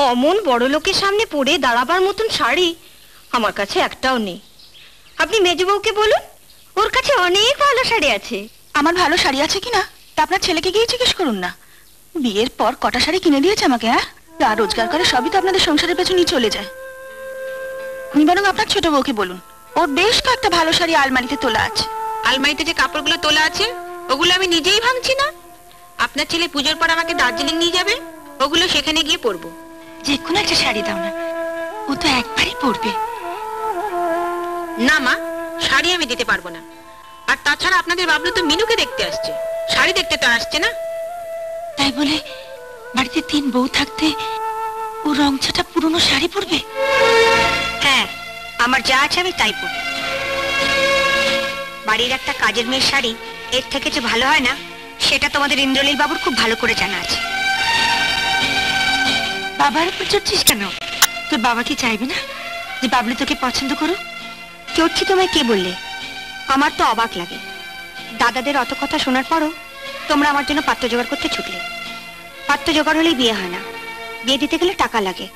অমন বড় লোকের সামনে পরে দাঁড়াবার মতন শাড়ি আমার কাছে একটাও নেই। আপনি মেজবউকে বলুন, ওর কাছে অনেক ভালো শাড়ি আছে। আমার ভালো শাড়ি আছে কিনা তা আপনার ছেলেকে গিয়ে জিজ্ঞেস করুন না। বিয়ের পর কটা শাড়ি কিনে দিয়েছে আমাকে। হ্যাঁ, যা রোজগার করে সবই তো আপনাদের সংসারের পেছনেই চলে যায়। আপনি বরং আপনার ছোট বউকে বলুন, ওর বেশ কয়েকটা ভালো শাড়ি আলমারিতে তোলা আছে। আলমারিতে যে কাপড়গুলো তোলা আছে ওগুলো আমি নিজেই ভাঙছি না। আপনার ছেলে পুজোর পর আমাকে দার্জিলিং নিয়ে যাবে, ওগুলো সেখানে গিয়ে পরবো। যে কোনো একটা শাড়ি দাও না, ও তো একবারই পরবে। না মা, শাড়ি আমি দিতে পারবো না। আর তাছাড়া আপনাদের বাবলু তো মিনুকে দেখতে আসছে, শাড়ি দেখতে তো আসছে না। তাই বলে বাড়িতে 3 বউ থাকতে ও রংছাটা পুরনো শাড়ি পরবে? হ্যাঁ, আমার যা আছে আমি তাই পরব। বাড়ির একটা কাজের মেয়ের শাড়ি এর থেকে যে ভালো হয় না সেটা তোমাদের ইন্দ্রলীল বাবুর খুব ভালো করে জানা আছে। বাবার উপর চড়ছিস কেন? তোর বাবা কি চাইবে না যে বাবলু তোকে পছন্দ করুক? চড়ছি তোমায় কে বললে? আমার তো অবাক লাগে, দাদাদের অত কথা শোনার পরও তোমরা আমার জন্য পাত্র জোগাড় করতে ছুটলে। পাত্র জোগাড় হলেই বিয়ে হয় না, বিয়ে দিতে গেলে টাকা লাগে।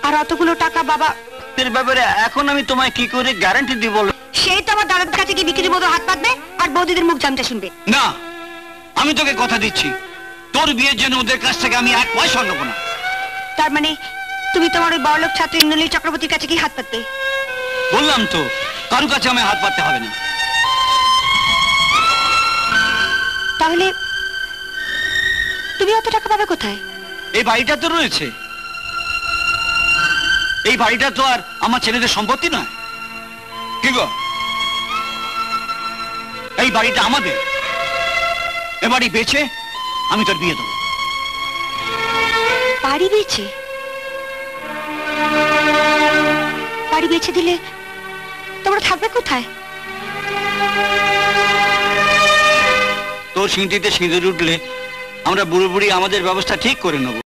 আর অতগুলো টাকা বাবা। এর ব্যাপারে এখন আমি তোমায় কি করে গ্যারান্টি দিব? সেই তো আমার দাদার কাছে গিয়ে বিক্রি বউদের হাত পাতবে আর বৌদিদের মুখ জামটা শুনবে। না, আমি তোকে কথা দিচ্ছি, তোর বিয়ের জন্য ওদের কাছ থেকে আমি 1 পয়সা নেব না। তার মানে তুমি তোমার ওই বড়লোক ছাত্র ইন্দ্রনীল চক্রবর্তীর কাছে গিয়ে হাত পাতবে? বললাম তো, কারো কাছে আমি হাত পাততে হবে না। তাহলে তুমি অত টাকা পাবে কোথায়? এই বাড়িটা তো রয়েছে, এই বাড়িটা তো আর আমার ছেলেদের সম্পত্তি নয়। কি গো, এই বাড়িটা আমাদের। এ বাড়ি বেচে আমি তোর বিয়ে দেবো। বাড়ি বেচে? বাড়ি বেচে দিলে তোমরা থাকবে কোথায়? তোর সিঁথিতে সিঁদুর উঠলে আমরা বুড়ো বুড়ি আমাদের ব্যবস্থা ঠিক করে নেব।